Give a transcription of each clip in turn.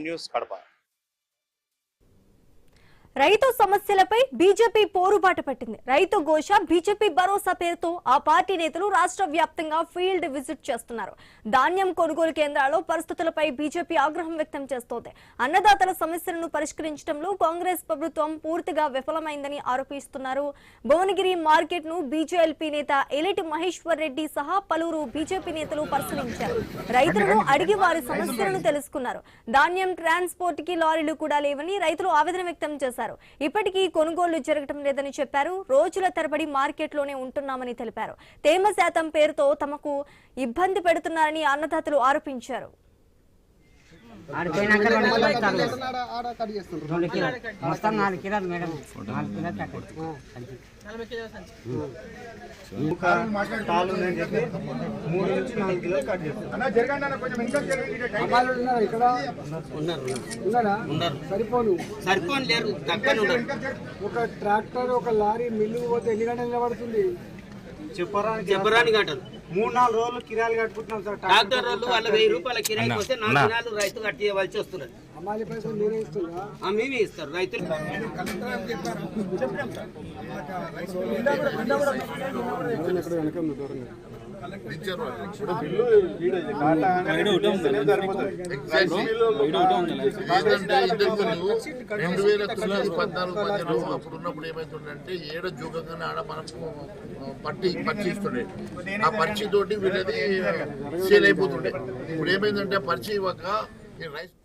News Kadapa. రైతు సమస్యలపై BJP పోరుబాట పట్టింది. రైతు ఘోష, బీజేపీ భరోసా పేరుతో ఆ పార్టీ నేతలు రాష్ట్ర వ్యాప్తంగా ఫీల్డ్ విజిట్ చేస్తున్నారు. ధాన్యం కొనుగోలు కేంద్రాల్లో పరిస్థితులపై బీజేపీ ఆగ్రహం వ్యక్తం చేస్తోంది. అన్నదాతల సమస్యలను పరిష్కరించడంలో కాంగ్రెస్ ప్రభుత్వం పూర్తిగా విఫలమైందని ఆరోపిస్తున్నారు. భువనగిరి మార్కెట్ ను బీజేఎల్పీ నేత ఎలిటి మహేశ్వర్ రెడ్డి సహా పలువురు బీజేపీ నేతలు పరిశీలించారు. రైతులను అడిగి వారి సమస్యలను తెలుసుకున్నారు. ధాన్యం ట్రాన్స్పోర్ట్ కి లారీలు కూడా లేవని రైతులు ఆవేదన వ్యక్తం చేశారు. ఇప్పటికీ కొనుగోళ్లు జరగడం లేదని చెప్పారు. రోజుల తరబడి మార్కెట్లోనే ఉంటున్నామని తెలిపారు. తేమ శాతం పేరుతో తమకు ఇబ్బంది పెడుతున్నారని అన్నదాతలు ఆరోపించారు. ఒక ట్రాక్టర్ ఒక లారీ మిల్లు పోతే ఎన్ని గంటలు నిలబడుతుంది చెప్పరాని గంటలు 3-4 రోజులు కిరాయిలు కట్టుకుంటున్నాం సార్. ట్రాక్టర్ వాళ్ళు వాళ్ళ 1000 రూపాయల కిరాయి పోతే 4 దినాలు రైతు కట్టివలసి వస్తున్నారు. అమ్మాయి పైసలు మీరే ఇస్తున్నా మేమే ఇస్తారు రైతులు. అప్పుడున్నప్పుడు ఏమైతుందంటే ఏడ జోగంగానే ఆడ మనం పర్చి ఇస్తుండే, ఆ పర్చి తోటి వీళ్ళది సేల్ అయిపోతుండే. ఇప్పుడు ఏమైందంటే పర్చి ఇవ్వక రైస్.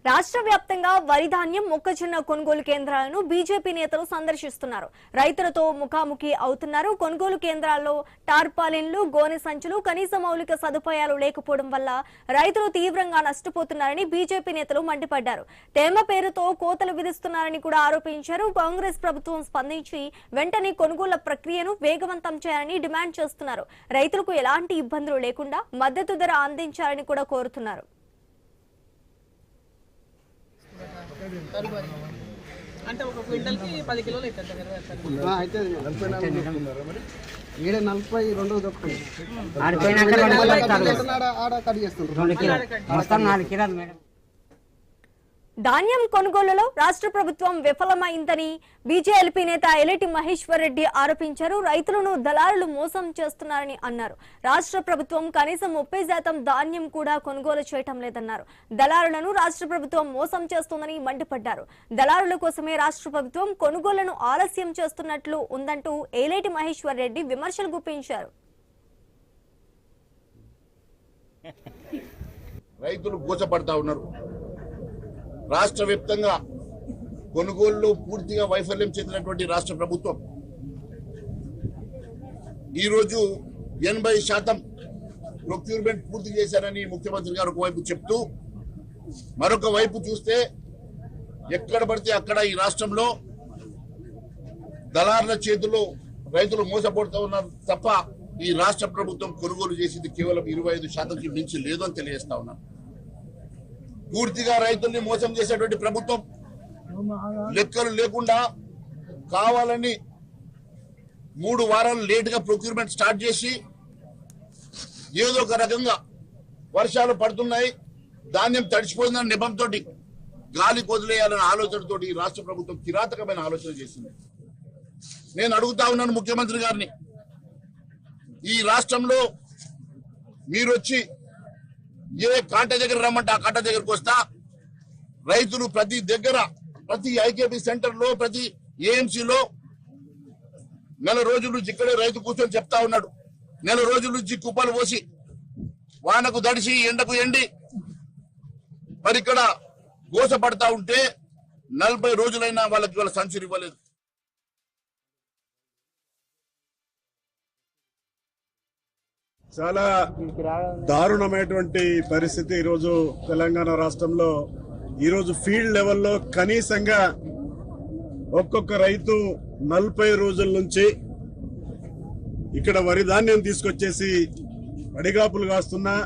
రాష్ట్ర వ్యాప్తంగా వరి ధాన్యం, మొక్కజొన్న కొనుగోలు కేంద్రాలను బీజేపీ నేతలు సందర్శిస్తున్నారు. రైతులతో ముఖాముఖి అవుతున్నారు. కొనుగోలు కేంద్రాల్లో టార్పాలిన్లు, గోనె సంచులు, కనీస మౌలిక సదుపాయాలు లేకపోవడం వల్ల రైతులు తీవ్రంగా నష్టపోతున్నారని బీజేపీ నేతలు మండిపడ్డారు. తేమ పేరుతో కోతలు విధిస్తున్నారని కూడా ఆరోపించారు. కాంగ్రెస్ ప్రభుత్వం స్పందించి వెంటనే కొనుగోళ్ల ప్రక్రియను వేగవంతం చేయాలని డిమాండ్ చేస్తున్నారు. రైతులకు ఎలాంటి ఇబ్బందులు లేకుండా మద్దతు ధర అందించాలని కూడా కోరుతున్నారు. అంటే ఒక క్వింటల్ కి 10 కిలోలు అయితే 42 దొక్కుతుంది. ధాన్యం కొనుగోలులో రాష్ట్ర ప్రభుత్వం విఫలమైందని బీజేఎల్పీ నేత ఎలిటి మహేశ్వర్ రెడ్డి ఆరోపించారు. రైతులను దళారులు మోసం చేస్తున్నారని అన్నారు. రాష్ట్ర ప్రభుత్వం కనీసం 30% ధాన్యం కూడా కొనుగోలు చేయటం లేదన్నారు. దళారులను రాష్ట్ర ప్రభుత్వం మోసం చేస్తోందని మండిపడ్డారు. దళారుల కోసమే రాష్ట్ర ప్రభుత్వం కొనుగోళ్లను ఆలస్యం చేస్తున్నట్లు ఉందంటూ ఎలిటి మహేశ్వర్ రెడ్డి విమర్శలు గుప్పించారు. రైతులు గోచపడతా ఉన్నారు. రాష్ట్ర వ్యాప్తంగా కొనుగోళ్లు పూర్తిగా వైఫల్యం చెందినటువంటి రాష్ట్ర ప్రభుత్వం ఈరోజు 80% ప్రొక్యూర్మెంట్ పూర్తి చేశారని ముఖ్యమంత్రి గారు ఒకవైపు చెప్తూ, మరొక వైపు చూస్తే ఎక్కడ పడితే అక్కడ ఈ రాష్ట్రంలో దళారుల చేతుల్లో రైతులు మోసపోతూ ఉన్నారు తప్ప ఈ రాష్ట్ర ప్రభుత్వం కొనుగోలు చేసింది కేవలం 25%కి మించి లేదు అని తెలియజేస్తా ఉన్నారు. పూర్తిగా రైతుల్ని మోసం చేసేటువంటి ప్రభుత్వం లెక్కలు లేకుండా కావాలని 3 వారాలు లేటుగా ప్రొక్యూర్మెంట్ స్టార్ట్ చేసి ఏదో ఒక రకంగా వర్షాలు పడుతున్నాయి, ధాన్యం తడిచిపోయిందన్న నెపంతో గాలి కొదిలేయాలన్న ఆలోచనతో ఈ రాష్ట్ర ప్రభుత్వం కిరాతకమైన ఆలోచన చేసింది. నేను అడుగుతా ఉన్నాను ముఖ్యమంత్రి గారిని, ఈ రాష్ట్రంలో మీరు వచ్చి ఏ కాంట దగ్గర రమ్మంటే ఆ కాంట దగ్గరకు వస్తా, రైతులు ప్రతి ఐకేపీ సెంటర్ లో, ప్రతి ఏఎంసీలో నెల రోజుల నుంచి ఇక్కడే రైతు కూర్చొని చెప్తా ఉన్నాడు. నెల రోజుల నుంచి కుప్పలు పోసి వానకు దడిసి ఎండకు ఎండి మరి ఇక్కడ గోసపడతా ఉంటే 40 రోజులైనా వాళ్ళకి వాళ్ళ సంచులు ఇవ్వలేదు. చాలా దారుణమైనటువంటి పరిస్థితి ఈరోజు తెలంగాణ రాష్ట్రంలో. ఈరోజు ఫీల్డ్ లెవెల్లో కనీసంగా ఒక్కొక్క రైతు 40 రోజుల నుంచి ఇక్కడ వరి ధాన్యం తీసుకొచ్చేసి అడిగాపులు కాస్తున్నా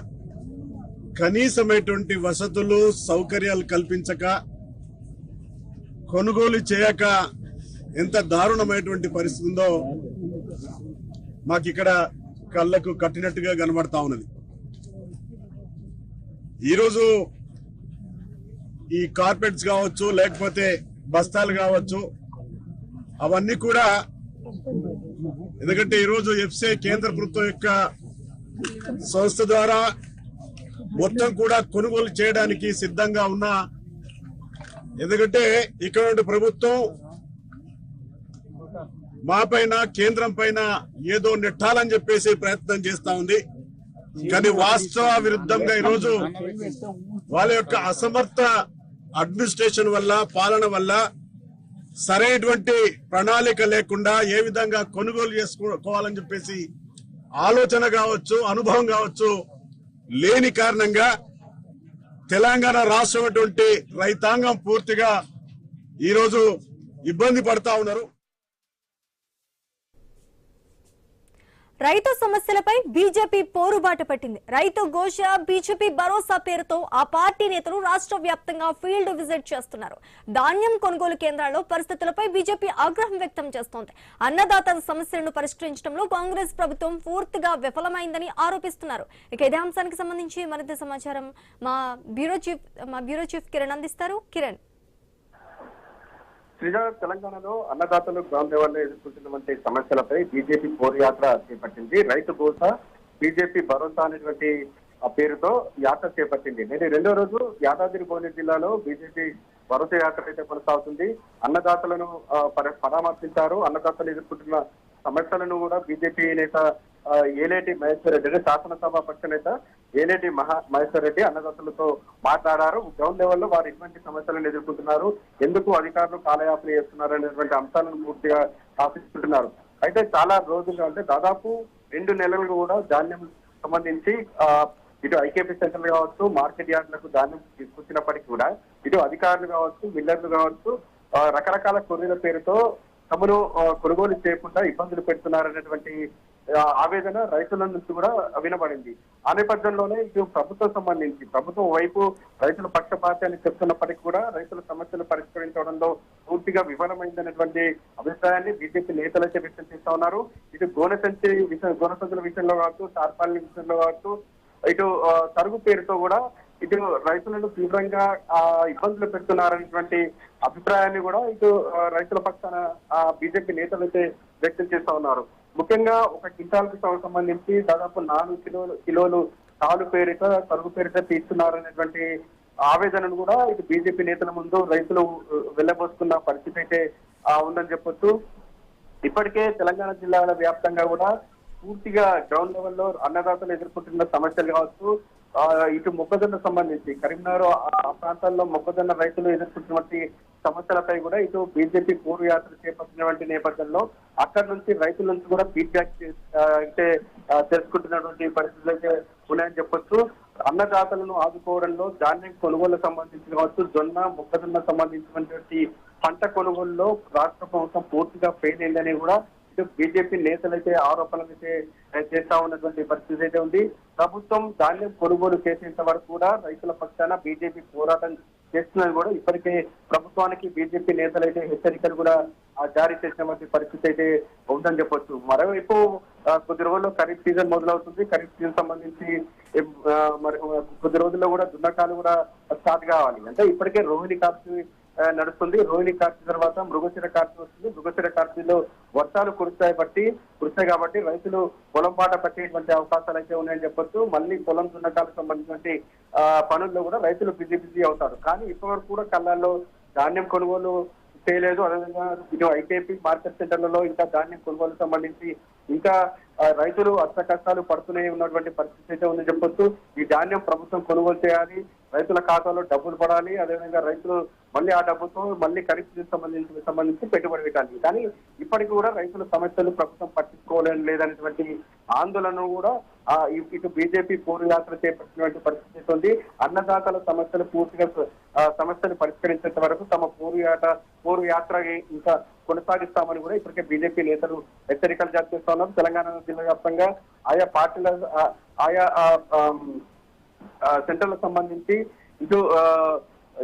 కనీసమైనటువంటి వసతులు సౌకర్యాలు కల్పించక, కొనుగోలు చేయక ఎంత దారుణమైనటువంటి పరిస్థితి ఉందో మాకు ఇక్కడ కళ్ళకు కట్టినట్టుగా కనబడతా ఉన్నది. ఈరోజు ఈ కార్పెట్స్ కావచ్చు, లేకపోతే బస్తాలు కావచ్చు, అవన్నీ కూడా ఎందుకంటే ఈరోజు ఎఫ్సిఐ కేంద్ర ప్రభుత్వం యొక్క సంస్థ ద్వారా మొత్తం కూడా కొనుగోలు చేయడానికి సిద్ధంగా ఉన్నా, ఎందుకంటే ఇక్కడ ప్రభుత్వం మా పైన కేంద్రం పైన ఏదో నెట్టాలని చెప్పేసి ప్రయత్నం చేస్తా ఉంది. కానీ వాస్తవ విరుద్ధంగా ఈరోజు వాళ్ళ యొక్క అసమర్థ అడ్మినిస్ట్రేషన్ వల్ల, పాలన వల్ల, సరైనటువంటి ప్రణాళిక లేకుండా ఏ విధంగా కొనుగోలు చేసుకోవాలని చెప్పేసి ఆలోచన కావచ్చు, అనుభవం కావచ్చు లేని కారణంగా తెలంగాణ రాష్ట్రం రైతాంగం పూర్తిగా ఈరోజు ఇబ్బంది పడతా ఉన్నారు. రైతు సమస్యలపై బీజేపీ పోరుబాట పట్టింది. రైతు ఘోష, బీజేపీ భరోసా పేరుతో ఆ పార్టీ నేతలు రాష్ట్ర వ్యాప్తంగా ఫీల్డ్ విజిట్ చేస్తున్నారు. ధాన్యం కొనుగోలు కేంద్రాల్లో పరిస్థితులపై బీజేపీ ఆగ్రహం వ్యక్తం చేస్తోంది. అన్నదాతల సమస్యలను పరిష్కరించడంలో కాంగ్రెస్ ప్రభుత్వం పూర్తిగా విఫలమైందని ఆరోపిస్తున్నారు. ఇక ఇదే అంశానికి సంబంధించి మరింత సమాచారం మా బ్యూరో చీఫ్ కిరణ్ అందిస్తారు. కిరణ్, శ్రీనగర్ తెలంగాణలో అన్నదాతలు గ్రౌండ్ లెవెల్లో ఎదుర్కొంటున్నటువంటి సమస్యలపై బీజేపీ పోరు యాత్ర చేపట్టింది. రైతు భరోస, బీజేపీ భరోసా అనేటువంటి పేరుతో యాత్ర చేపట్టింది. నేను రెండో రోజు యాదాద్రి భువనగిరి జిల్లాలో బీజేపీ భరోసా యాత్ర అయితే కొనసాగుతుంది. అన్నదాతలను పరామర్శించారు. అన్నదాతలు ఎదుర్కొంటున్న సమస్యలను కూడా బీజేపీ నేత ఏలేటి మహేశ్వర్ రెడ్డి, శాసనసభ పక్ష నేత ఏలేటి మహేశ్వర్ రెడ్డి అన్నదాతలతో మాట్లాడారు. గ్రౌండ్ లెవెల్లో వారు ఎటువంటి సమస్యలను ఎదుర్కొంటున్నారు, ఎందుకు అధికారులు కాలయాపన చేస్తున్నారు అనేటువంటి అంశాలను పూర్తిగా ఆశిస్తుంటున్నారు. అయితే చాలా రోజులుగా, అంటే దాదాపు 2 నెలలు కూడా ధాన్యం సంబంధించి ఇటు ఐకేపీ సెంటర్లు కావచ్చు, మార్కెట్ యార్డులకు ధాన్యం తీసుకొచ్చినప్పటికీ కూడా ఇటు అధికారులు కావచ్చు, మిల్లర్లు కావచ్చు, రకరకాల కొర్రీల పేరుతో తమను కొనుగోలు చేయకుండా ఇబ్బందులు పెడుతున్నారనేటువంటి ఆవేదన రైతుల నుంచి కూడా వినబడింది. ఆ నేపథ్యంలోనే ఇటు ప్రభుత్వం వైపు రైతుల పక్షపాతాన్ని చెప్తున్నప్పటికీ కూడా రైతుల సమస్యలు పరిష్కరించడంలో పూర్తిగా విఫలమైందనేటువంటి అభిప్రాయాన్ని బీజేపీ నేతలైతే వ్యక్తం చేస్తా ఉన్నారు. ఇటు గోనసంచుల విషయంలో కావచ్చు, టార్పాలిన్ విషయంలో కావచ్చు, ఇటు తరుగు పేరుతో కూడా ఇటు రైతులను తీవ్రంగా ఇబ్బందులు పెడుతున్నారనేటువంటి అభిప్రాయాన్ని కూడా ఇటు రైతుల పక్షాన బీజేపీ నేతలు అయితే వ్యక్తం చేస్తా ఉన్నారు. ముఖ్యంగా ఒక క్వింటాల్కి సంబంధించి దాదాపు 4 కిలోలు తాలు పేరిట, తరుగు పేరిట తీస్తున్నారనేటువంటి ఆవేదనను కూడా ఇటు బీజేపీ నేతల ముందు రైతులు వెళ్లబోసుకున్న పరిస్థితి అయితే ఉందని చెప్పొచ్చు. ఇప్పటికే తెలంగాణ జిల్లాల వ్యాప్తంగా కూడా పూర్తిగా గ్రౌండ్ లెవెల్లో అన్నదాతలు ఎదుర్కొంటున్న సమస్యలు కావచ్చు, ఇటు మొక్కజొన్న సంబంధించి కరీంనగర్ ఆ ప్రాంతాల్లో మొక్కజొన్న రైతులు ఎదుర్కొంటున్నటువంటి సమస్యలపై కూడా ఇటు బీజేపీ పూర్వ యాత్ర చేపట్టినటువంటి నేపథ్యంలో అక్కడి నుంచి రైతుల నుంచి కూడా ఫీడ్బ్యాక్ అయితే తెలుసుకుంటున్నటువంటి పరిస్థితులు అయితే ఉన్నాయని చెప్పొచ్చు. అన్నదాతలను ఆదుకోవడంలో ధాన్యం కొనుగోలు సంబంధించి కావచ్చు, జొన్న, మొక్కజొన్న సంబంధించినటువంటి పంట కొనుగోలులో రాష్ట్ర ప్రభుత్వం పూర్తిగా ఫెయిల్ అయిందని కూడా ఇటు బీజేపీ నేతలైతే ఆరోపణలు అయితే చేస్తా ఉన్నటువంటి పరిస్థితి అయితే ఉంది. ప్రభుత్వం ధాన్యం కొనుగోలు చేసేంత వరకు కూడా రైతుల పక్షాన బీజేపీ పోరాటం చేస్తున్నది కూడా ఇప్పటికే ప్రభుత్వానికి బీజేపీ నేతలైతే హెచ్చరికలు కూడా జారీ చేసినటువంటి పరిస్థితి అయితే ఉందని చెప్పొచ్చు. మరోవైపు కొద్ది రోజుల్లో ఖరీఫ్ సీజన్ మొదలవుతుంది. ఖరీఫ్ సీజన్ సంబంధించి మరి కొద్ది రోజుల్లో కూడా దున్నకాలు కూడా స్టార్ట్ కావాలి. అంటే ఇప్పటికే రోహిణి కార్తీ నడుస్తుంది. రోహిణి కార్తీ తర్వాత మృగశిర కార్తీ వస్తుంది. మృగశిర కార్తీలో వర్షాలు కురుస్తాయి కాబట్టి రైతులు పొలం బాట పట్టేటువంటి అవకాశాలు అయితే ఉన్నాయని చెప్పొచ్చు. మళ్ళీ పొలం దున్నకాలకు సంబంధించినటువంటి పనుల్లో కూడా రైతులు బిజీ అవుతారు. కానీ ఇప్పటివరకు కూడా కళ్ళాల్లో ధాన్యం కొనుగోలు చేయలేదు. అదేవిధంగా ఇటు ఐకేపీ మార్కెట్ సెంటర్లలో ఇంకా ధాన్యం కొనుగోలు సంబంధించి ఇంకా రైతులు అష్ట కష్టాలు పడుతూనే ఉన్నటువంటి పరిస్థితి అయితే ఉందని చెప్పొచ్చు. ఈ ధాన్యం ప్రభుత్వం కొనుగోలు చేయాలి, రైతుల ఖాతాలో డబ్బులు పడాలి, అదేవిధంగా రైతులు మళ్ళీ ఆ డబ్బుతో మళ్ళీ ఖరీఫ్ సంబంధించి పెట్టుబడి పెట్టాలి. కానీ ఇప్పటికి కూడా రైతుల సమస్యలు ప్రభుత్వం పట్టించుకోలేని లేదనేటువంటి ఆందోళన కూడా ఇటు బీజేపీ పోరు యాత్ర చేపట్టినటువంటి పరిస్థితి ఉంది. అన్నదాతల సమస్యలు పరిష్కరించేంత వరకు తమ పోరు యాత్ర ఇంకా కొనసాగిస్తామని కూడా ఇప్పటికే బీజేపీ నేతలు హెచ్చరికలు జారీ చేస్తా ఉన్నారు. తెలంగాణ జిల్లా వ్యాప్తంగా ఆయా పార్టీల ఆయా సెంటర్లకు సంబంధించి ఇటు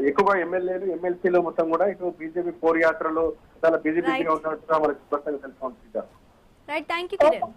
ఎక్కువ ఎమ్మెల్యేలు, ఎమ్మెల్సీలు మొత్తం కూడా ఇటు బీజేపీ పోరు యాత్రలో చాలా బిజీ ఉన్నట్టుగా మనకు స్పష్టంగా తెలుసుకోవచ్చు. Right, thank you Kiran.